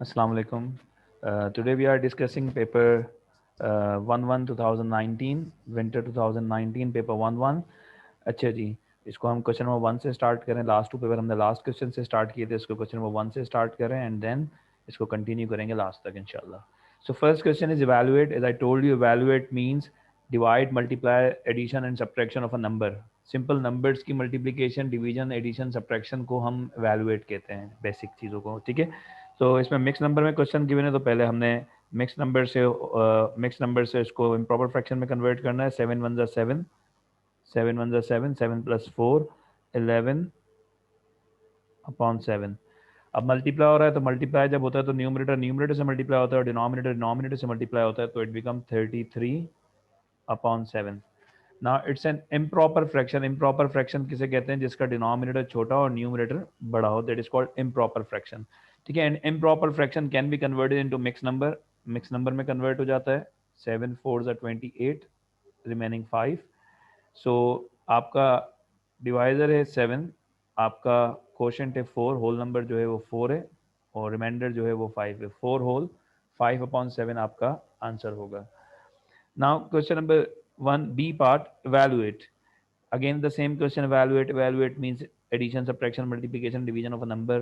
Assalamu alaikum. Today we are discussing paper 11 2019 winter 2019 paper 11। अच्छा जी, इसको हम क्वेश्चन नंबर 1 से स्टार्ट करें। लास्ट टू पेपर हमने लास्ट क्वेश्चन से स्टार्ट किए थे, इसको क्वेश्चन नंबर 1 से स्टार्ट करें एंड देन इसको कंटिन्यू करेंगे लास्ट तक इंशाल्लाह। So first question is evaluate. As I told you, evaluate means divide, multiply, addition and subtraction of a number. Simple numbers की मल्टीप्लिकेशन, डिवीजन, एडिशन, सब्ट्रैक्शन को हम evaluate कहते हैं, बेसिक चीज़ों को। ठीक है, तो इसमें मिक्स नंबर में क्वेश्चन गिवन है, तो पहले हमने मिक्स नंबर से इसको इम्प्रॉपर फ्रैक्शन में कन्वर्ट करना है। 7 1 7, 7 1 7, 7 + 4 11/7। अब मल्टीप्लाई हो रहा है, तो मल्टीप्लाई जब होता है तो न्यूमरेटर न्यूमरेटर से मल्टीप्लाई होता है और डिनोमिनेटर डिनोमिनेटर से मल्टीप्लाई होता है, तो it become 33/7। Now it's an improper fraction. Improper fraction किसे कहते हैं? जिसका डिनोमिनेटर छोटा और न्यूमरेटर बड़ा हो, that is called improper fraction. ठीक है, and improper fraction can be converted into mix number. Mix number में कन्वर्ट हो जाता है। 7 4 28, रिमेनिंग 5। सो आपका डिवाइज़र है 7, आपका कोशेंट है 4, होल नंबर जो है वो 4 है और रिमाइंडर जो है वो 5 है। 4 होल 5/7 आपका आंसर होगा। Now question number 1 B part, evaluate. Again the same question, evaluate. Evaluate means addition, subtraction, multiplication, division of a number.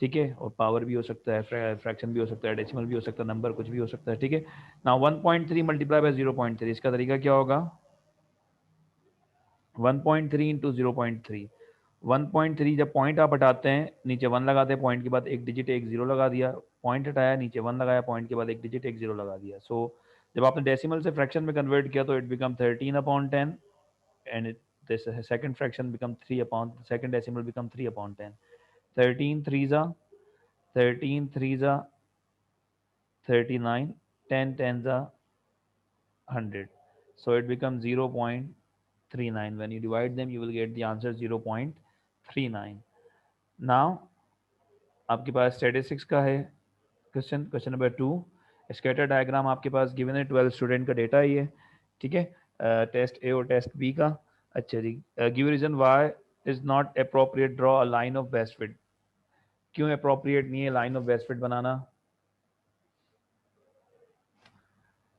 ठीक है, और पावर भी हो सकता है, फ्रैक्शन भी हो सकता है, डेसिमल भी हो सकता है, नंबर कुछ भी हो सकता है। ठीक है, ना 1.3 मल्टीप्लाई बाय 0.3, इसका तरीका क्या होगा? 1.3 इंटू 0.3। 1.3 जब पॉइंट आप हटाते हैं, नीचे 1 लगाते हैं, पॉइंट के बाद एक डिजिट एक जीरो लगा दिया, पॉइंट हटाया, नीचे 1 लगाया, पॉइंट के बाद एक डिजिट एक जीरो लगा दिया। सो जब आपने डेसिमल से फ्रैक्शन में कन्वर्ट किया तो it become 13/10 and this second fraction become 3 second decimal become 3/10। 13 3 जा 13 3 जा 39, 10 10 जा 100, so it becomes 0.39. When you divide them you will get the answer 0.39. now आपके पास स्टैटिस्टिक्स का है question. Question number 2, scatter diagram आपके पास गिवन है, 12 स्टूडेंट का data ही है। ठीक है, टेस्ट ए और टेस्ट बी का। अच्छा जी, give reason why is not appropriate draw a line of best fit. क्यों अप्रोप्रिएट नहीं है लाइन ऑफ बेस्ट फिट बनाना?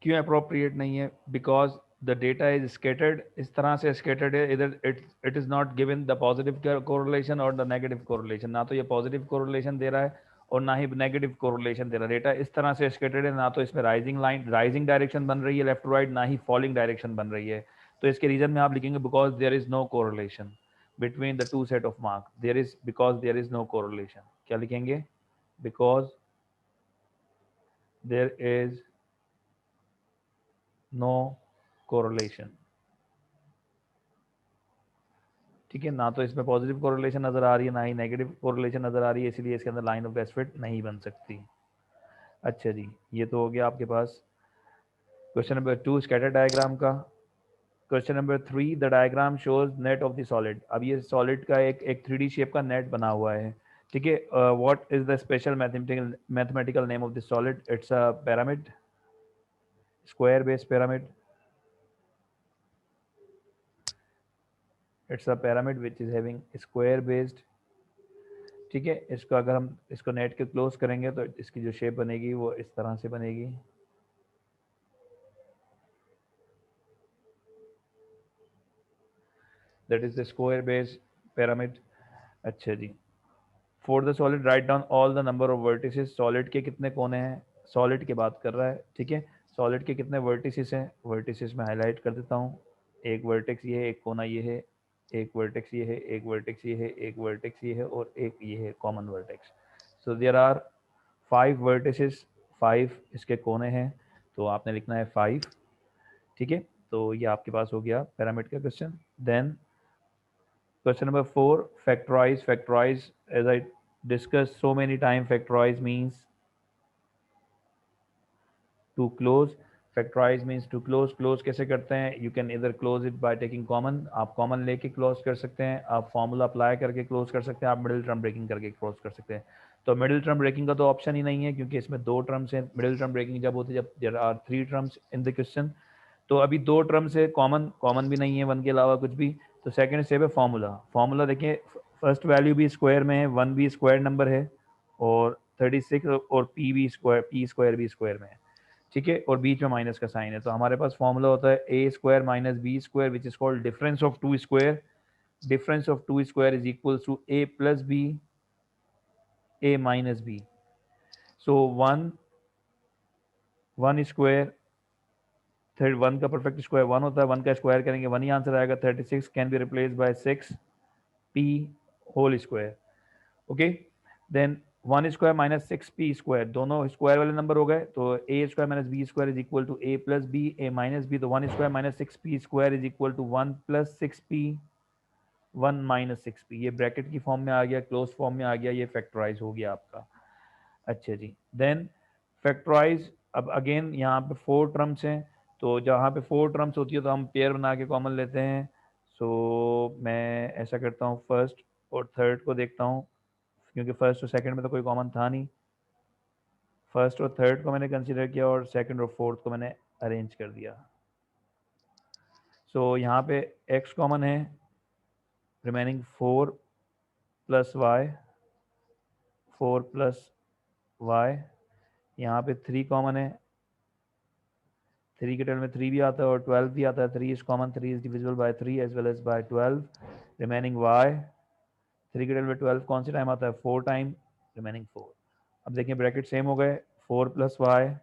क्यों अप्रोप्रिएट नहीं है? Because the data is scattered, इस तरह से स्केटर्ड है, इधर it is not given the positive correlation और द नेगेटिव कोरिलेशन। ना तो ये पॉजिटिव कोरिलेशन दे रहा है और ना ही नेगेटिव कोरिलेशन दे रहा है। डेटा इस तरह से स्केटर्ड है, ना तो इसमें राइजिंग लाइन राइजिंग डायरेक्शन बन रही है लेफ्ट टू राइट, ना ही फॉलिंग डायरेक्शन बन रही है। तो इसके रीजन में आप लिखेंगे because there is no correlation between the two set of mark. Because there is no correlation. क्या लिखेंगे? Because there is no correlation. ठीक है, ना तो इसमें पॉजिटिव कोरिलेशन नजर आ रही है, ना ही नेगेटिव कोरिलेशन नजर आ रही है, इसलिए इसके अंदर लाइन ऑफ बेस्ट फिट नहीं बन सकती। अच्छा जी, ये तो हो गया आपके पास क्वेश्चन नंबर 2 स्कैटर डायग्राम का। Question number 3, the diagram shows net of the solid. अब ये सॉलिड का एक 3D शेप का नेट बना हुआ है। ठीक है, what is the special mathematical name of the solid? It's a pyramid, square base pyramid. It's a pyramid which is having square based. ठीक है, इसको अगर हम इसको नेट के क्लोज करेंगे तो इसकी जो शेप बनेगी वो इस तरह से बनेगी। That is the square base pyramid. अच्छा जी, for the solid write down all the number of vertices. Solid के कितने कोने हैं? सॉलिड की बात कर रहा है। ठीक है, सॉलिड के कितने वर्टिसेस हैं? वर्टिसेस में हाईलाइट कर देता हूँ। एक वर्टेक्स ये है, एक कोना ये है, एक वर्टेक्स ये है, एक वर्टेक्स ये है, एक वर्टेक्स ये है और एक ये है common vertex. So there are 5 vertices, 5 इसके कोने हैं, तो आपने लिखना है 5। ठीक है, तो ये आपके पास हो गया पिरामिड का question. Then question number 4, factorize. Factorize, as I discussed so many times, factorize means to close. Factorize means to close. Close कैसे करते हैं? You can either close it by taking common. आप common लेके close कर सकते हैं, आप formula apply करके close कर सकते हैं, आप middle term breaking करके close कर सकते हैं। तो middle term breaking का तो option ही नहीं है, क्योंकि इसमें 2 terms हैं। middle term breaking जब होती है जब there are 3 terms in the question। तो अभी 2 terms है, कॉमन भी नहीं है 1 के अलावा कुछ भी। तो सेकंड स्टेप है फॉर्मूला। देखिए, फर्स्ट वैल्यू भी स्क्वायर में है, 1 भी स्क्वायर नंबर है और 36 और पी स्क्वायर भी स्क्वायर में है, ठीक है, और बीच में माइनस का साइन है। तो हमारे पास फॉर्मूला होता है A square minus B square which is called difference of two square. Difference of two square is equal to A plus B, A minus B. So one square, third one का perfect square one होता है, one का square करेंगे one ही answer आएगा। 36 can be replace by 6 P whole square. Okay, then one square minus 6 P square, दोनों square वाले number हो गए, तो A square minus B square is equal to A plus B, A minus B. तो one square minus 6 P square is equal to 1 + 6 P, 1 - 6 P. ये bracket की form में आ गया, क्लोज फॉर्म में आ गया, ये फैक्टराइज हो गया आपका। अच्छा जी, देन फैक्टराइज। अब अगेन यहाँ पे 4 टर्म्स हैं, तो जहाँ पे 4 टर्म्स होती है तो हम पेयर बना के कॉमन लेते हैं। सो मैं ऐसा करता हूँ, फर्स्ट और थर्ड को देखता हूँ, क्योंकि फर्स्ट और सेकंड में तो कोई कॉमन था नहीं। फर्स्ट और थर्ड को मैंने कंसीडर किया और सेकंड और फोर्थ को मैंने अरेंज कर दिया। सो यहाँ पे x कॉमन है, रिमेनिंग 4 + y, 4 + y। यहाँ पे 3 कॉमन है, 3 के टर्म में 3 भी आता है और 12 भी आता है। 3 is common, 3 is divisible by 3 as well as by 12। Remaining y, 3 के टर्म में 12 कौन से टाइम आता है, 4 टाइम, रिमेनिंग 4। अब देखिए ब्रैकेट सेम हो गए, 4 + y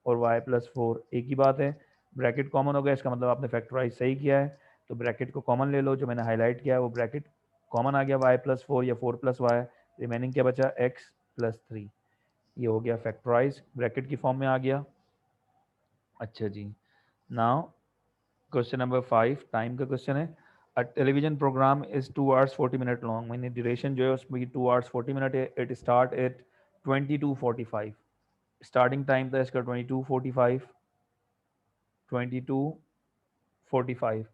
और y + 4 एक ही बात है। ब्रैकेट कॉमन हो गया, इसका मतलब आपने फैक्टराइज सही किया है। तो ब्रैकेट को कॉमन ले लो, जो मैंने हाईलाइट किया है वो ब्रैकेट कॉमन आ गया, y + 4 या 4 + y। रिमेनिंग क्या बचा, x + 3। ये हो गया फैक्टराइज, ब्रैकेट की फॉर्म में आ गया। अच्छा जी, नाउ क्वेश्चन नंबर 5 टाइम का क्वेश्चन है। A television programme is 2 hours 40 minute long, मैंने ड्यूरेशन जो है उसमें 2 hours 40 minute है। It start at 22:45, starting time था इसका 22:45, 22:45।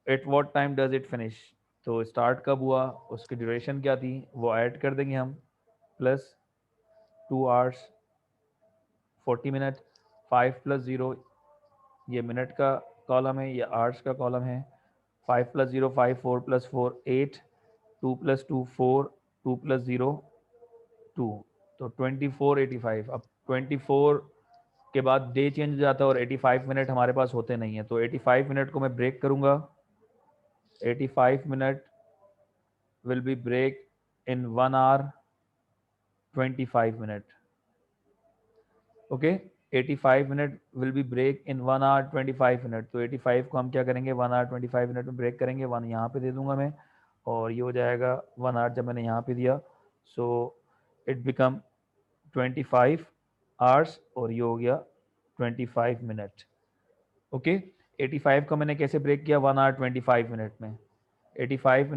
At what time does it finish, तो स्टार्ट कब हुआ, उसकी ड्यूरेशन क्या थी, वो ऐड कर देंगे हम, प्लस 2 hours 40 minute, 5 + 0, ये मिनट का कॉलम है, ये आवर्स का कॉलम है। 5 + 0 5, 4 + 4 8, 2 + 2 4, 2 + 0 2, तो 24:85। अब 24 के बाद डे चेंज हो जाता है और 85 मिनट हमारे पास होते नहीं है, तो 85 मिनट को मैं ब्रेक करूंगा। 85 minute will be break in 1 hour 25 minute। ओके, 85 minute will be break in 1 hour 25 minute। तो 85 को हम क्या करेंगे, 1 hour 25 minute में ब्रेक करेंगे। 1 यहाँ पे दे दूंगा मैं, और ये हो जाएगा 1 hour जब मैंने यहाँ पे दिया, सो इट बिकम 25 hours और ये हो गया 25 मिनट। ओके, 85 को मैंने कैसे ब्रेक किया, 1 hour 25 मिनट में। 85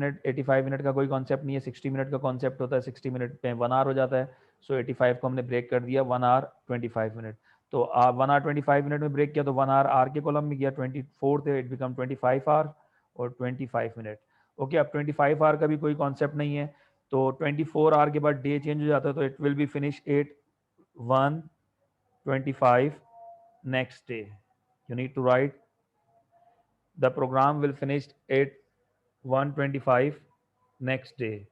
मिनट का कोई कॉन्सेप्ट नहीं है, 60 मिनट का कॉन्सेप्ट होता है, 60 मिनट में 1 hour हो जाता है। सो 85 को हमने ब्रेक कर दिया 1 hour 25 मिनट। तो 1 hour 25 मिनट में ब्रेक किया तो 1 hour आर के कॉलम में गया, 24 थे, इट बिकम 25 hour और 25 मिनट। ओके, अब 25 hour का भी कोई कॉन्सेप्ट नहीं है, तो 24 hour के बाद डे चेंज हो जाता है, तो it will be finish 8/1/25 next day. You need to write the program will finish 8/1/25 next day.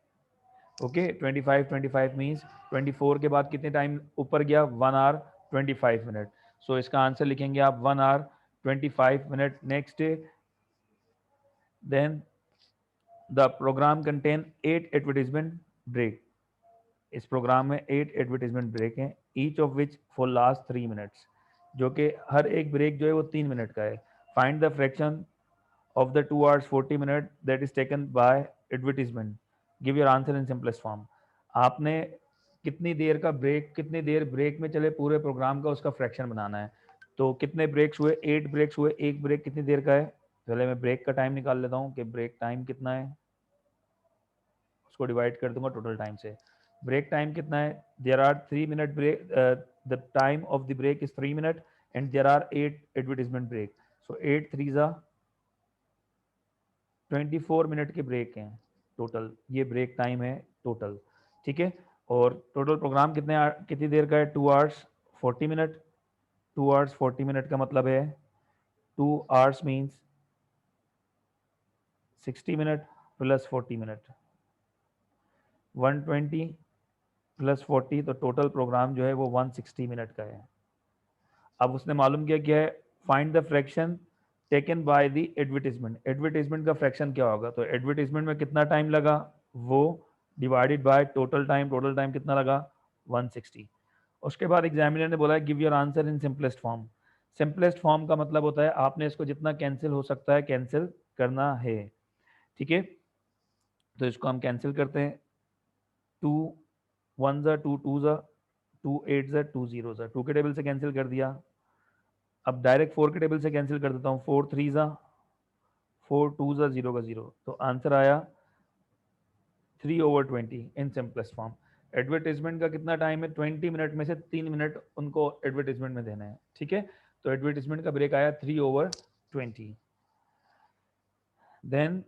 Okay, 25 means 24 के बाद कितने टाइम ऊपर गया, 1 hour 25 मिनट। सो इसका आंसर लिखेंगे आप 1 hour 25 minute next day. Then the program contain 8 advertisement break. इस program में 8 एडवर्टीजमेंट ब्रेक हैं, each of which for last 3 minutes, जो कि हर एक ब्रेक जो है वो 3 मिनट का है। Find the fraction of the 2 hours 40 minute that is taken by advertisement, give your answer in simplest form। आपने कितनी देर का ब्रेक, कितनी देर ब्रेक में चले पूरे प्रोग्राम का, उसका फ्रैक्शन बनाना है। तो कितने ब्रेक्स हुए, 8 ब्रेक्स हुए, एक ब्रेक कितनी देर का है, पहले मैं ब्रेक का टाइम निकाल लेता हूँ कि ब्रेक टाइम कितना है, उसको डिवाइड कर दूंगा टोटल टाइम से। ब्रेक टाइम कितना है, there are 3 minute break, the time of the break is 3 minute and there are 8 advertisement break. So 8 3 24 minute के ब्रेक हैं टोटल, ये ब्रेक टाइम है टोटल, ठीक है। और टोटल प्रोग्राम कितनी देर का है, 2 hours 40 मिनट। 2 hours 40 मिनट का मतलब है 2 hours means 60 minute plus 40 minute, 120 plus 40, तो टोटल प्रोग्राम जो है वो 160 मिनट का है। अब उसने मालूम किया क्या है, find the fraction taken by the advertisement. Advertisement का फ्रैक्शन क्या होगा, तो एडवर्टीजमेंट में कितना टाइम लगा वो divided by total time, total time कितना लगा 160। उसके बाद एग्जामिनर ने बोला give your answer in simplest form. Simplest form का मतलब होता है आपने इसको जितना कैंसिल हो सकता है कैंसिल करना है, ठीक है। तो इसको हम कैंसिल करते हैं, 2 1 ज़ा 2 2 ज़ा 2 8 ज़ा 2 0 ज़ा, 2 के टेबल से कैंसिल कर दिया। अब डायरेक्ट 4 के टेबल से कैंसिल कर देता हूँ, 4 3 ज़ा 4 2 ज़ा 0 का 0, तो आंसर आया 3/20 इन सिंपलेस्ट फॉर्म। एडवर्टीजमेंट का कितना टाइम है, 20 मिनट में से 3 मिनट उनको एडवर्टीजमेंट में देना है, ठीक है। तो एडवर्टीजमेंट का ब्रेक आया 3/20। देन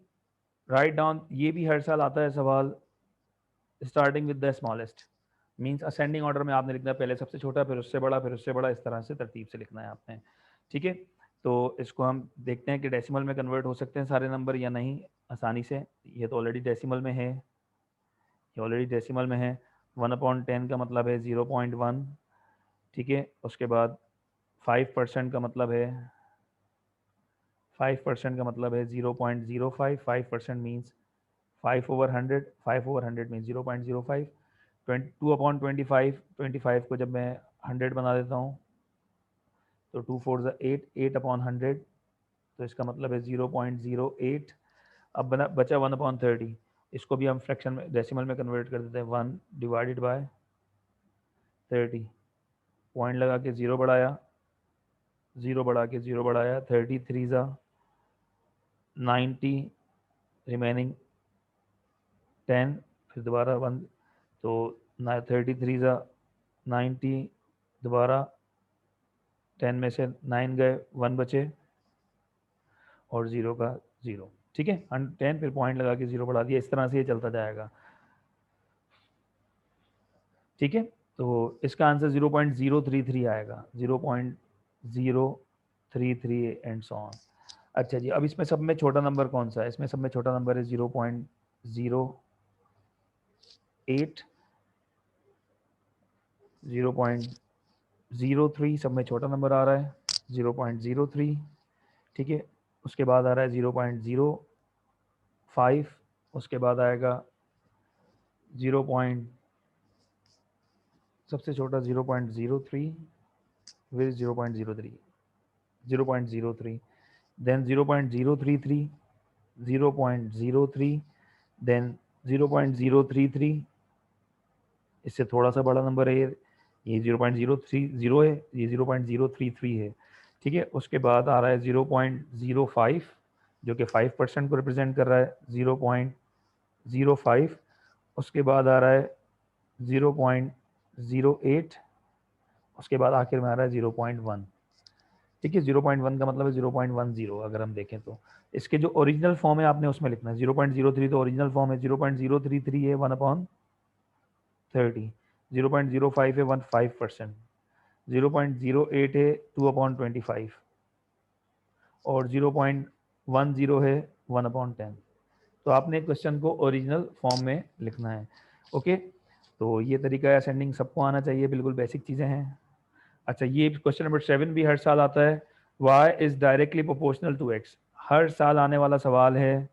राइट डाउन, ये भी हर साल आता है सवाल, starting with the smallest, means ascending order में आपने लिखना है, पहले सबसे छोटा फिर उससे बड़ा फिर उससे बड़ा, इस तरह से तरतीब से लिखना है आपने, ठीक है। तो इसको हम देखते हैं कि डेसिमल में कन्वर्ट हो सकते हैं सारे नंबर या नहीं आसानी से। ये तो ऑलरेडी डेसिमल में है, ये ऑलरेडी डेसिमल में है। 1/10 का मतलब है 0.1, ठीक है। उसके बाद 5% का मतलब है 5% का मतलब है 0.05, 5% मीन्स 5/100, 5/100 मीन्स 0.05। 2/25, 25 को जब मैं 100 बना देता हूँ तो 2 4 8, 8/100, तो इसका मतलब है 0.08। अब बचा 1/30, इसको भी हम फ्रैक्शन में डेसिमल में कन्वर्ट कर देते हैं, 1 डिवाइडेड बाय 30, पॉइंट लगा के 0 बढ़ाया, 0 बढ़ा के 0 बढ़ाया, 30 3 ज़ा 90, रिमेनिंग 10, फिर दोबारा 1, तो 33 ज़ा 90, दोबारा 10 में से 9 गए, 1 बचे और 0 का 0, ठीक है। 10 फिर पॉइंट लगा के 0 बढ़ा दिया, इस तरह से ये चलता जाएगा, ठीक है। तो इसका आंसर 0.033 आएगा, 0.033 एंड सो ऑन। अच्छा जी, अब इसमें सब में छोटा नंबर कौन सा है, इसमें सब में छोटा नंबर है 0.08, 0.03 सब में छोटा नंबर आ रहा है 0.03, ठीक है। उसके बाद आ रहा है 0.05, उसके बाद आएगा 0. सबसे छोटा 0.03 with 0.03, 0.03, then 0.033, 0.03, then 0.033, इससे थोड़ा सा बड़ा नंबर है ये 0.030 है, ये 0.033 है, ठीक है। उसके बाद आ रहा है 0.05 जो कि 5% को रिप्रेजेंट कर रहा है, 0.05। उसके बाद आ रहा है 0.08, उसके बाद आखिर में आ रहा है 0.1, ठीक है। 0.1 का मतलब है 0.10 अगर हम देखें तो। इसके जो ओरिजिनल फॉर्म है आपने उसमें लिखना है, 0.03 तो ओरिजिनल फॉर्म है, 0.033 है 1/30, 0.05 है 5%, 0.08 है 2/25 और 0.10 है 1/10। तो आपने क्वेश्चन को ओरिजिनल फॉर्म में लिखना है, ओके। तो ये तरीका है, असेंडिंग सबको आना चाहिए, बिल्कुल बेसिक चीज़ें हैं। अच्छा, ये क्वेश्चन नंबर 7 भी हर साल आता है, y is directly proportional to x। हर साल आने वाला सवाल है,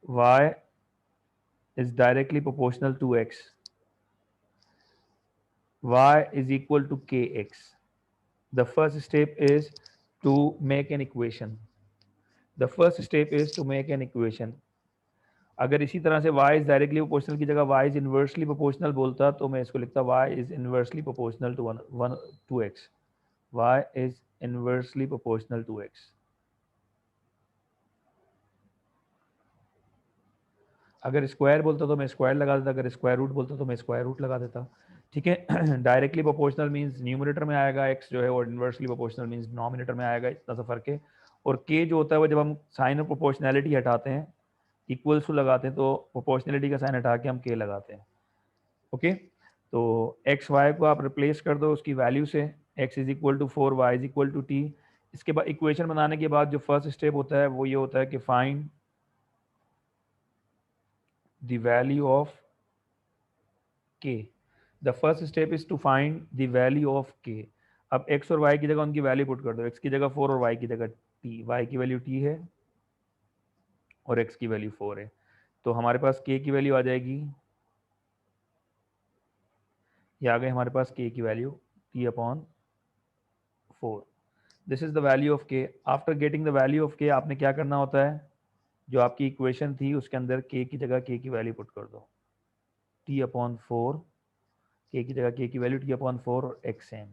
y is directly proportional to x, y is equal to kx। The first step is to make an equation, the first step is to make an equation. अगर इसी तरह से y इज डायरेक्टली प्रोपोर्शनल की जगह y is inversely proportional बोलता तो मैं इसको लिखता y is inversely proportional to x, y is inversely proportional to x। अगर स्क्वायर बोलता तो मैं स्क्वायर लगा देता, अगर स्क्वायर रूट बोलता तो मैं स्क्वायर रूट लगा देता, ठीक है। डायरेक्टली प्रोपोर्शनल मींस न्यूमरेटर में आएगा x जो है, और इनवर्सली प्रोपोर्शनल मींस डिनोमिनेटर में आएगा, इतना सा फर्क है। और k जो होता है वो जब हम साइन ऑफ प्रोपोर्शनैलिटी हटाते हैं, इक्वल्स टू लगाते हैं, तो प्रोपोर्शनैलिटी का साइन हटा के हम k लगाते हैं, ओके। तो एक्स वाई को आप रिप्लेस कर दो उसकी वैल्यू से, x is equal to 4, y is equal to t। इसके बाद इक्वेशन बनाने के बाद जो फर्स्ट स्टेप होता है वो ये होता है कि find the value of k। The first step is to find the value of k. अब x और y की जगह उनकी वैल्यू पुट कर दो, x की जगह 4 और y की जगह t, y की वैल्यू t है और x की वैल्यू 4 है, तो हमारे पास k की वैल्यू आ जाएगी, ये आ गई हमारे पास k की value t/4। This is the value of k। After getting the value of k आपने क्या करना होता है, जो आपकी इक्वेशन थी उसके अंदर k की जगह k की वैल्यू पुट कर दो, t/4, k की जगह k की वैल्यू t/4 और xm।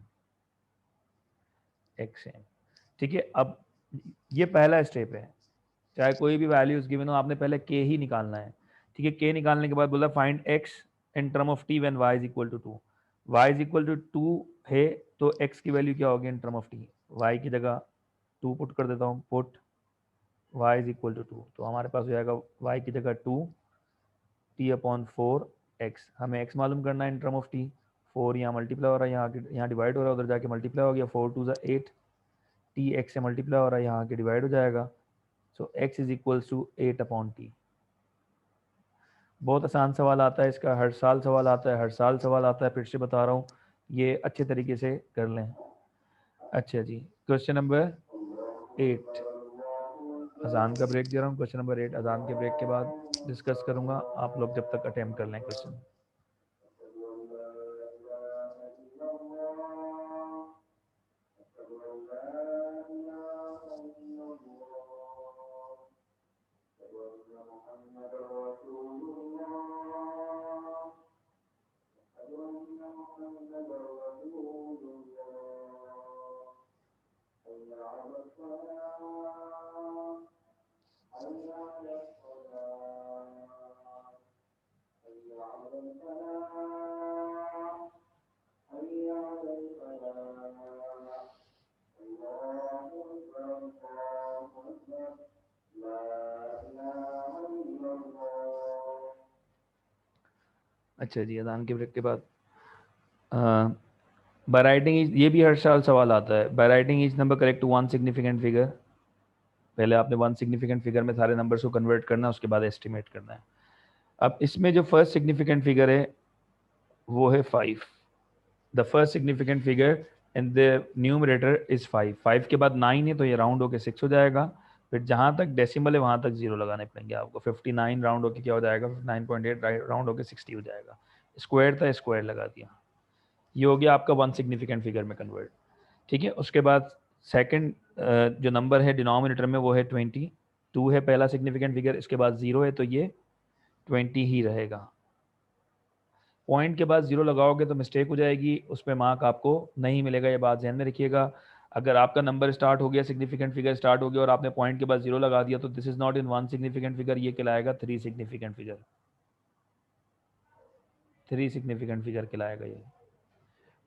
ठीक है, अब ये पहला स्टेप है, चाहे कोई भी वैल्यूज गिवन हो आपने पहले k ही निकालना है। ठीक है, k निकालने के बाद बोला find x in term of t when y is equal to 2। y is equal to 2 है तो x की वैल्यू क्या होगी in term of t, y की जगह 2 पुट कर देता हूँ, put y is equal to 2, तो हमारे पास हो जाएगा y की जगह 2 t/4 x। हमें x मालूम करना है इन टर्म ऑफ t, 4 यहाँ मल्टीप्लाई हो रहा है, यहाँ डिवाइड हो रहा है, उधर जाके मल्टीप्लाई हो गया, 4 2 8, t x से मल्टीप्लाई हो रहा है, यहाँ आके डिवाइड हो जाएगा, so x is equals to 8/t। बहुत आसान सवाल आता है इसका, हर साल सवाल आता है, हर साल सवाल आता है, फिर से बता रहा हूँ, ये अच्छे तरीके से कर लें। अच्छा जी, क्वेश्चन नंबर 8, अजान का ब्रेक दे रहा हूँ, क्वेश्चन नंबर 8 अजान के ब्रेक के बाद डिस्कस करूंगा, आप लोग जब तक अटेम्प्ट कर लें क्वेश्चन। अच्छा जी, अजान के ब्रेक के बाद बाय राइटिंग इज, ये भी हर साल सवाल आता है, by writing is number correct to one significant figure. पहले आपने वन सिग्निफिकेंट फिगर में सारे नंबर्स को कन्वर्ट करना है, उसके बाद एस्टिमेट करना है। अब इसमें जो फर्स्ट सिग्निफिकेंट फिगर है वो है 5। The first significant figure in the numerator is 5। 5 के बाद 9 है तो ये राउंड होकर 6 हो जाएगा, फिर जहाँ तक डेसिमल है वहाँ तक 0 लगाने पड़ेंगे आपको। 59 राउंड होकर क्या हो जाएगा, 59.8 राउंड होकर 60 हो जाएगा। स्क्वायर था, स्क्वायर लगा दिया, ये हो गया आपका वन सिग्निफिकेंट फिगर में कन्वर्ट। ठीक है, उसके बाद सेकंड जो नंबर है डिनोमिनेटर में वो है 20। 2 है पहला सिग्निफिकेंट फिगर, इसके बाद 0 है तो ये 20 ही रहेगा। पॉइंट के बाद 0 लगाओगे तो मिस्टेक हो जाएगी, उसमें मार्क आपको नहीं मिलेगा, ये बात ध्यान में रखिएगा। अगर आपका नंबर स्टार्ट हो गया, सिग्निफिकेंट फिगर स्टार्ट हो गया और आपने पॉइंट के बाद 0 लगा दिया तो this is not in one significant figure, ये कहलाएगा 3 सिग्निफिकेंट फिगर। 3 सिग्निफिकेंट फिगर कहलाएगा ये।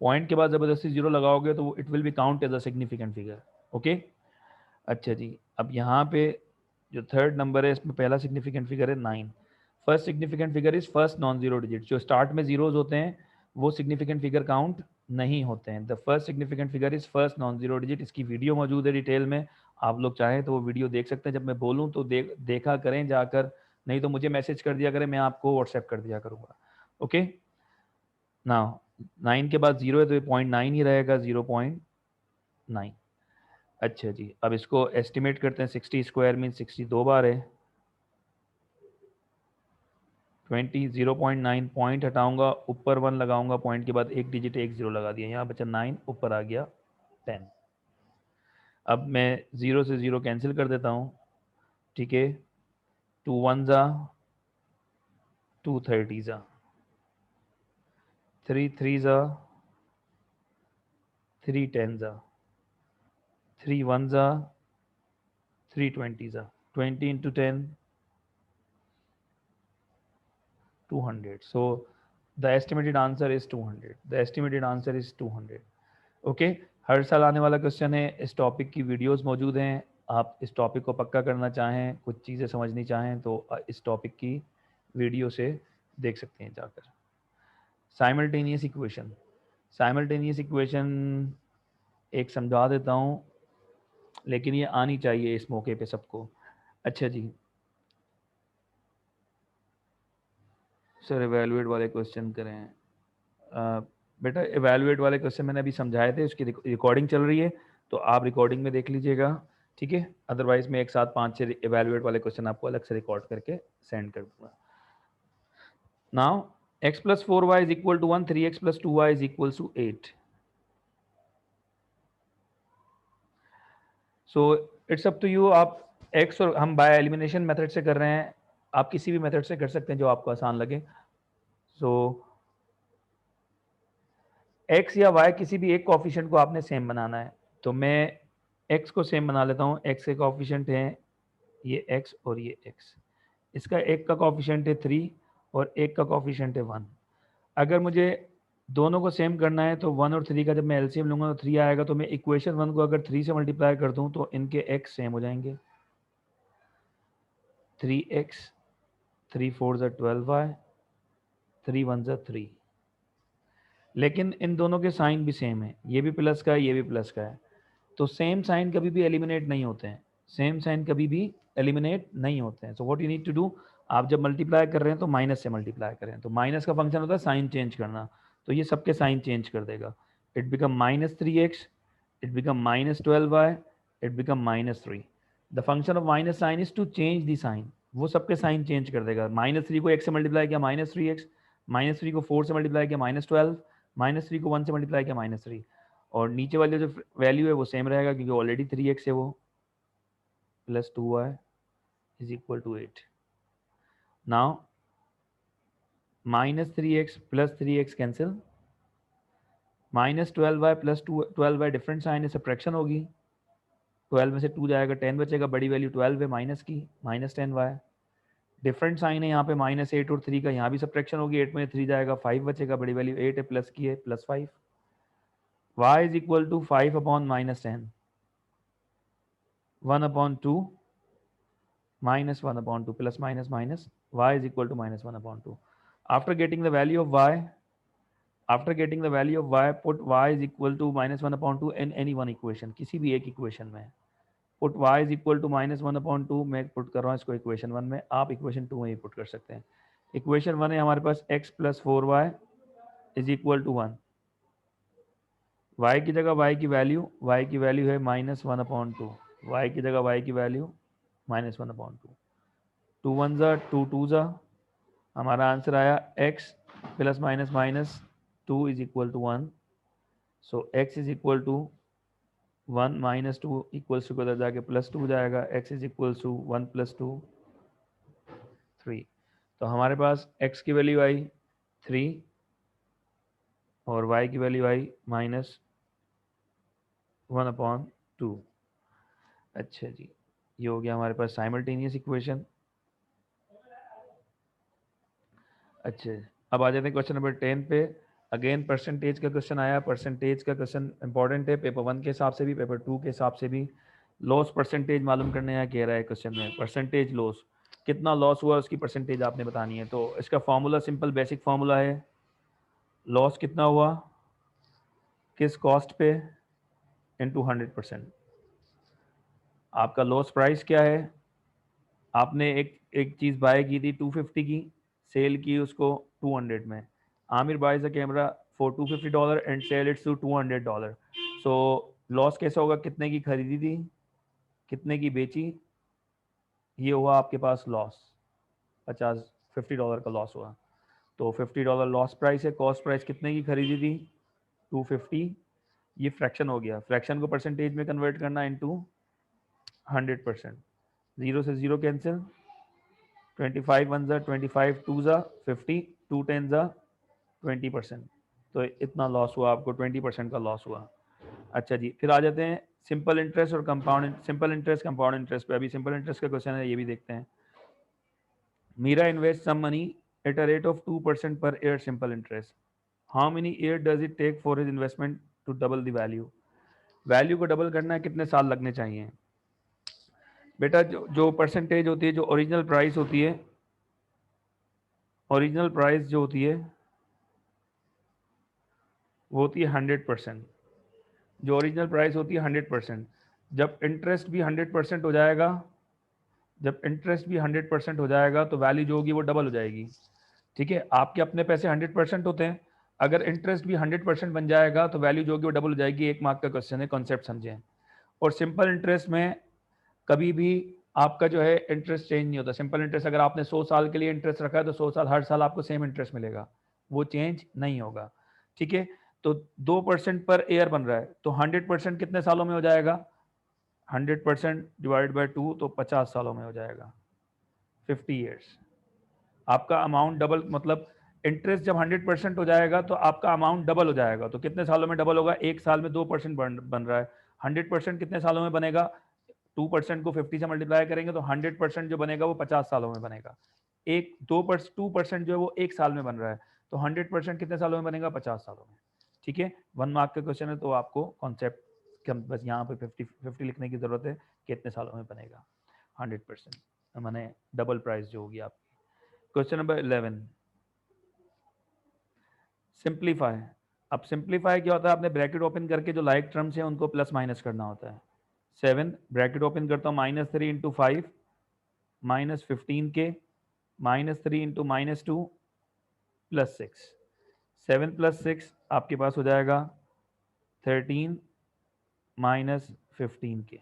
पॉइंट के बाद जबरदस्ती 0 लगाओगे तो it will be count as a significant figure. Okay, अच्छा जी, अब यहाँ पे जो थर्ड नंबर है इसमें पहला सिग्निफिकेंट फिगर है 9। First significant figure is first non zero digit. जो स्टार्ट में जीरोज होते हैं वो सिग्निफिकेंट फिगर काउंट नहीं होते हैं। The first significant figure is first non zero digit. इसकी वीडियो मौजूद है डिटेल में, आप लोग चाहें तो वो वीडियो देख सकते हैं। जब मैं बोलूँ तो देखा करें जाकर, नहीं तो मुझे मैसेज कर दिया करें, मैं आपको व्हाट्सएप कर दिया करूँगा। ओके ना, 9 के बाद 0 है तो ये 0.9 ही रहेगा, 0.9। अच्छा जी, अब इसको एस्टिमेट करते हैं। 60 स्क्वायर मीन 62 बार है, 20, 0.9, पॉइंट हटाऊंगा, ऊपर 1 लगाऊंगा, पॉइंट के बाद एक डिजिट, एक 0 लगा दिया, यहाँ बचा 9, ऊपर आ गया 10। अब मैं 0 से 0 कैंसिल कर देता हूँ। ठीक है, 2 1 जा, 2 30 जा, 3 3 जा, 3 10 जा, 3 1 जा, 3 20 जा, 20 into 10 200। So the estimated answer is 200. The estimated answer is 200. Okay, हर साल आने वाला क्वेश्चन है। इस टॉपिक की वीडियोस मौजूद हैं, आप इस टॉपिक को पक्का करना चाहें, कुछ चीज़ें समझनी चाहें तो इस टॉपिक की वीडियो से देख सकते हैं जाकर। साइमल्टेनियस इक्वेशन, साइमल्टेनियस इक्वेशन एक समझा देता हूँ, लेकिन ये आनी चाहिए इस मौके पे सबको। अच्छा जी सर, एवेलुएट वाले क्वेश्चन करें। बेटा इवैल्यूएट वाले क्वेश्चन मैंने अभी समझाए थे, उसकी रिकॉर्डिंग चल रही है तो आप रिकॉर्डिंग में देख लीजिएगा, ठीक है। अदरवाइज मैं एक साथ 5-6 इवैल्यूएट वाले क्वेश्चन आपको अलग से रिकॉर्ड करके सेंड कर दूंगा। Now x plus 4y is equal to 1, 3x plus 2y is equals to 8. So it's up to you, आप x और हम बाय एलिमिनेशन मेथड से कर रहे हैं, आप किसी भी मेथड से कर सकते हैं जो आपको आसान लगे। सो x या y किसी भी एक कोफिशिएंट को आपने सेम बनाना है, तो मैं x को सेम बना लेता हूँ। x के कोफिशिएंट हैं ये x और ये x, इसका एक का कोफिशिएंट है 3 और एक का कोफिशिएंट है 1। अगर मुझे दोनों को सेम करना है तो 1 और 3 का जब मैं एलसीएम लूंगा तो 3 आएगा, तो मैं इक्वेशन 1 को अगर 3 से मल्टीप्लाई कर दूं तो इनके x सेम हो जाएंगे। 3x, 3 4 ज़ा 12y, 3 1 ज़ा 3। लेकिन इन दोनों के साइन भी सेम है, ये भी प्लस का है ये भी प्लस का है, तो सेम साइन कभी भी एलिमिनेट नहीं होते हैं, सेम साइन कभी भी एलिमिनेट नहीं होते हैं। So what you need to do, आप जब मल्टीप्लाई कर रहे हैं तो माइनस से मल्टीप्लाई करें, तो माइनस का फंक्शन होता है साइन चेंज करना, तो ये सबके साइन चेंज कर देगा। It become -3x, it become -12y, it become -3। The function of minus sign is to change the sign, वो सबके साइन चेंज कर देगा। -3 को x से मल्टीप्लाई किया -3x, -3 को 4 से मल्टीप्लाई किया -12, -3 को 1 से मल्टीप्लाई किया -3, और नीचे वाली जो वैल्यू है वो सेम रहेगा क्योंकि ऑलरेडी 3x है वो, plus 2y is equal to 8। Now -3x plus 3x cancel, -12y plus 12y different sign है, सब्ट्रैक्शन होगी, 12 में से 2 जाएगा 10 बचेगा, बड़ी वैल्यू 12 है माइनस की, -10y डिफरेंट साइन है यहाँ पे -8 और 3 का, यहाँ भी सब्ट्रैक्शन होगी, 8 में 3 जाएगा 5 बचेगा, बड़ी वैल्यू 8 है प्लस की है +5। y is equal to 5 upon -10, 1/2 -1/2 plus minus y is equal to -1/2. After getting the value of y, put y is equal to -1/2 in any one equation, किसी भी एक इक्वेशन में put y is equal to -1/2, मैं put कर रहा हूँ इसको equation 1 में, आप इक्वेशन 2 में भी पुट कर सकते हैं। इक्वेशन 1 है हमारे पास x plus 4y is equal to 1, y की जगह y की वैल्यू है -1/2, y की जगह y की वैल्यू -1/2, 2 1 ज़ा 2 2 ज़ा, हमारा आंसर आया x plus minus minus 2 is equal to 1। So x is equal to 1 -2 equals to को उधर जाके +2 जाएगा, x इज इक्वल्स टू 1 + 2 3। तो हमारे पास x की वैल्यू आई 3 और y की वैल्यू आई -1/2। अच्छा जी, ये हो गया हमारे पास साइमल्टेनियस इक्वेशन। अच्छा, अब आ जाते हैं क्वेश्चन नंबर 10 पे। अगेन परसेंटेज का क्वेश्चन आया, परसेंटेज का क्वेश्चन इंपॉर्टेंट है, पेपर 1 के हिसाब से भी पेपर 2 के हिसाब से भी। लॉस परसेंटेज मालूम करने यहाँ कह रहा है क्वेश्चन में, परसेंटेज लॉस, कितना लॉस हुआ उसकी परसेंटेज आपने बतानी है। तो इसका फॉर्मूला सिंपल बेसिक फॉर्मूला है, लॉस कितना हुआ किस कॉस्ट पे इनटू 100%। आपका लॉस प्राइस क्या है, आपने एक चीज़ बाय की थी 250 की, सेल की उसको 200 में। Aamir buys a camera for $250 and sell its to $200। So loss कैसा होगा, कितने की खरीदी थी कितने की बेची, ये हुआ आपके पास लॉस, $50 का लॉस हुआ। तो $50 लॉस प्राइस है, कॉस्ट प्राइस कितने की खरीदी थी 250, ये फ्रैक्शन हो गया, फ्रैक्शन को परसेंटेज में कन्वर्ट करना इनटू 100%। 0 से 0 कैंसिल, 25 1 ज़ा 25, 2 ज़ा 50, 2 10 ज़ा 20%। तो इतना लॉस हुआ आपको, 20% का लॉस हुआ। अच्छा जी, फिर आ जाते हैं सिंपल इंटरेस्ट और compound, simple interest compound interest पे। अभी सिंपल इंटरेस्ट का क्वेश्चन है, ये भी देखते हैं। Meera invest some money at a rate of 2% per year simple interest, how many year does it take for his investment to double the value. Value को double करना है, कितने साल लगने चाहिए बेटा। जो परसेंटेज होती है, जो ओरिजिनल प्राइस होती है, ओरिजिनल प्राइस जो होती है वो होती है 100%। जो ओरिजिनल प्राइस होती है 100%, जब इंटरेस्ट भी 100% हो जाएगा, जब इंटरेस्ट भी 100% हो जाएगा तो वैल्यू जो होगी वो डबल हो जाएगी। ठीक है, आपके अपने पैसे 100% होते हैं, अगर इंटरेस्ट भी 100% बन जाएगा तो वैल्यू जो होगी वो डबल हो जाएगी। 1 मार्क का क्वेश्चन है, कॉन्सेप्ट समझें। और सिंपल इंटरेस्ट में कभी भी आपका जो है इंटरेस्ट चेंज नहीं होता। सिंपल इंटरेस्ट अगर आपने 100 साल के लिए इंटरेस्ट रखा है तो 100 साल हर साल आपको सेम इंटरेस्ट मिलेगा, वो चेंज नहीं होगा। ठीक है, तो 2% पर ईयर बन रहा है तो 100% कितने सालों में हो जाएगा? 100% डिवाइड बाय 2 तो 50 सालों में हो जाएगा, 50 ईयर्स। आपका अमाउंट डबल, मतलब इंटरेस्ट जब 100% हो जाएगा तो आपका अमाउंट डबल हो जाएगा। तो कितने सालों में डबल होगा? एक साल में 2% बन रहा है। 100% कितने सालों में बनेगा? 2% को 50 से मल्टीप्लाई करेंगे तो 100% जो बनेगा वो 50 सालों में बनेगा। 2% जो है वो एक साल में बन रहा है, तो 100% कितने सालों में बनेगा? 50 सालों में। ठीक है, 1 मार्क का क्वेश्चन है तो आपको कॉन्सेप्ट बस यहाँ पे 50 लिखने की जरूरत है, कितने सालों में बनेगा 100%, माने डबल प्राइस जो होगी आपकी। Question number 11, simplify. अब सिंप्लीफाई क्या होता है? आपने ब्रैकेट ओपन करके जो लाइक टर्म्स हैं उनको प्लस माइनस करना होता है। 7 ब्रैकेट ओपन करता हूँ, -3 इंटू 5 -15 के -3 इंटू -2 +6। 7 + 6 आपके पास हो जाएगा 13 -15 के।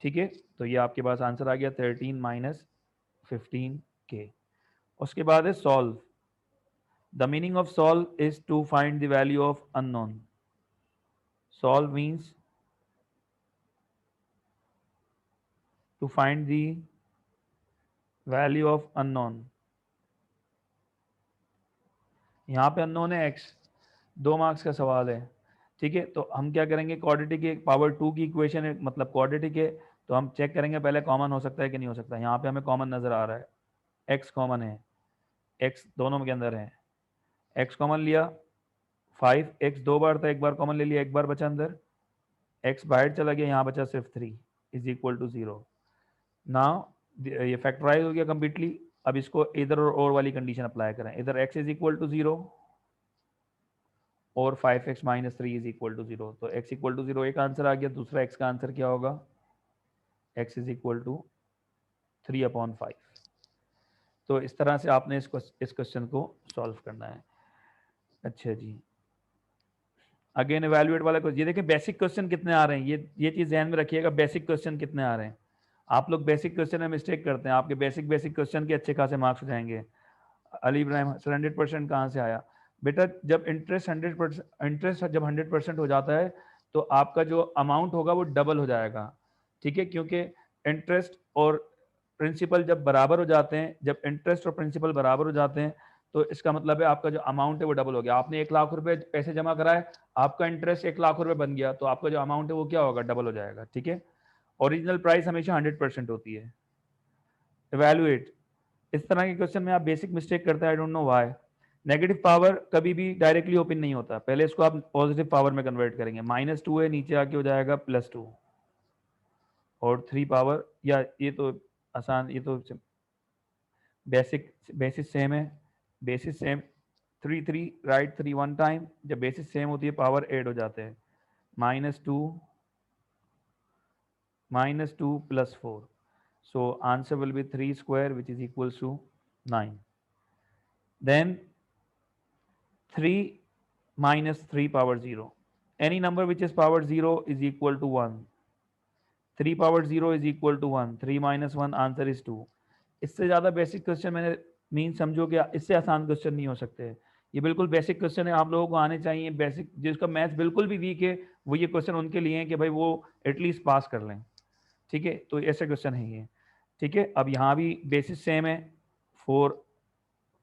ठीक है, तो ये आपके पास आंसर आ गया 13 -15 के। उसके बाद है solve. The meaning of solve is to find the value of unknown. Solve means to find the value of unknown. यहाँ पे अननोन है x, 2 मार्क्स का सवाल है। ठीक है, तो हम क्या करेंगे? क्वाड्रेटिक के पावर 2 की इक्वेशन है, मतलब क्वाड्रेटिक है, तो हम चेक करेंगे पहले कॉमन हो सकता है कि नहीं हो सकता। यहाँ पे हमें कॉमन नजर आ रहा है, x कॉमन है, x दोनों के अंदर है। x कॉमन लिया, 5x 2 बार था, एक बार कॉमन ले लिया, एक बार बचा अंदर, x बाहर चला गया, यहाँ बचा सिर्फ 3 इज इक्वल टू 0। नाउ ये फैक्टराइज हो गया कम्प्लीटली। अब इसको इधर और वाली कंडीशन अप्लाई करें, इधर x इज इक्वल टू 0 और 5x - 3 इज इक्वल टू 0। तो x इक्वल टू 0 एक आंसर आ गया। दूसरा x का आंसर क्या होगा? x is equal to 3/5। तो इस तरह से आपने इस क्वेश्चन को सॉल्व करना है। अच्छा जी, अगेन एवेल्युएट वाला क्वेश्चन, ये देखिए बेसिक क्वेश्चन कितने आ रहे हैं, ये चीज ध्यान में रखिएगा, बेसिक क्वेश्चन कितने आ रहे हैं। आप लोग बेसिक क्वेश्चन में मिस्टेक करते हैं, आपके बेसिक क्वेश्चन के अच्छे खासे मार्क्स हो जाएंगे। अली इब्राहिम सर 100% कहाँ से आया? बेटा जब इंटरेस्ट 100% हो जाता है तो आपका जो अमाउंट होगा वो डबल हो जाएगा। ठीक है, क्योंकि इंटरेस्ट और प्रिंसिपल जब बराबर हो जाते हैं, जब इंटरेस्ट और प्रिंसिपल बराबर हो जाते हैं तो इसका मतलब है आपका जो अमाउंट है वो डबल हो गया। आपने 1 लाख रुपए पैसे जमा कराए, आपका इंटरेस्ट 1 लाख रुपए बन गया, तो आपका जो अमाउंट है वो क्या होगा? डबल हो जाएगा। ठीक है, ओरिजिनल प्राइस हमेशा 100% होती है। इवैल्यूएट, इस तरह के क्वेश्चन में आप बेसिक मिस्टेक करते हैं, I don't know why. Negative power कभी भी डायरेक्टली ओपन नहीं होता, पहले इसको आप पॉजिटिव पावर में कन्वर्ट करेंगे। -2 है, नीचे आके हो जाएगा +2 और 3 पावर, या ये तो आसान, ये तो बेसिस सेम है, बेसिस सेम 3 राइट 3 1 टाइम, जब बेसिस सेम होती है पावर ऐड हो जाते हैं। -2 + 4, so answer will be 3 square which is equals to 9. Then 3 minus 3 power 0. Any number which is power 0 is equal to 1. 3 power 0 is equal to 1. 3 minus 1 answer is 2. इससे ज़्यादा basic question मैंने mean समझो कि इससे आसान क्वेश्चन नहीं हो सकते। ये बिल्कुल बेसिक क्वेश्चन है, आप लोगों को आने चाहिए। बेसिक जिसका मैथ्स बिल्कुल भी वीक है वो ये क्वेश्चन उनके लिए है कि भाई वो एटलीस्ट पास कर लें। ठीक है, तो ऐसे क्वेश्चन है ये। ठीक है, अब यहाँ भी बेसिस सेम है, 4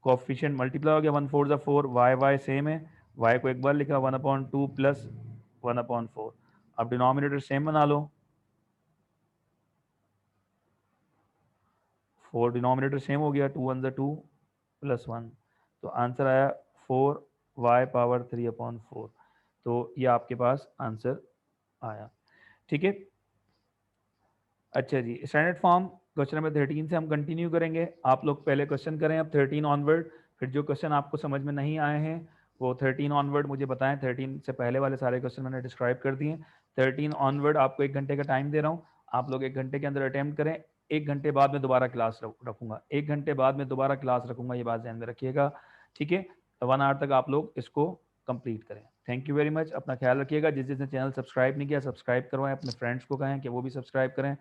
कोफिशिएंट मल्टीप्लाई हो गया, 1 4 4, y सेम है, y को एक बार लिखा 1/2 प्लस 1/4। अब डिनोमिनेटर सेम बना लो, 4 डिनोमिनेटर सेम हो गया, 2 1 2 प्लस 1, तो आंसर आया 4y 3/4। तो ये आपके पास आंसर आया। ठीक है, अच्छा जी, स्टैंडर्ड फॉर्म क्वेश्चन नंबर 13 से हम कंटिन्यू करेंगे। आप लोग पहले क्वेश्चन करें अब 13 ऑनवर्ड, फिर जो क्वेश्चन आपको समझ में नहीं आए हैं वो 13 ऑनवर्ड मुझे बताएं। 13 से पहले वाले सारे क्वेश्चन मैंने डिस्क्राइब कर दिए। 13 ऑनवर्ड आपको 1 घंटे का टाइम दे रहा हूँ, आप लोग 1 घंटे के अंदर अटेम्प्ट करें। 1 घंटे बाद में दोबारा क्लास रखूंगा, 1 घंटे बाद में दोबारा क्लास रखूंगा, ये बात ध्यान में रखिएगा। ठीक है, 1 आवर तक आप लोग इसको कंप्लीट करें। थैंक यू वेरी मच, अपना ख्याल रखिएगा। जिसने चैनल सब्सक्राइब नहीं किया सब्सक्राइब करवाएं, अपने फ्रेंड्स को कहें कि वो भी सब्सक्राइब करें।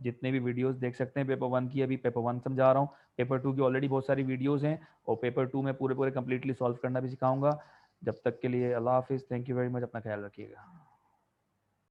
जितने भी वीडियोस देख सकते हैं पेपर 1 की, अभी पेपर 1 समझा रहा हूँ, पेपर 2 की ऑलरेडी बहुत सारी वीडियोस हैं और पेपर 2 में पूरे पूरे कंप्लीटली सॉल्व करना भी सिखाऊंगा। जब तक के लिए अल्लाह हाफिज़, थैंक यू वेरी मच, अपना ख्याल रखिएगा।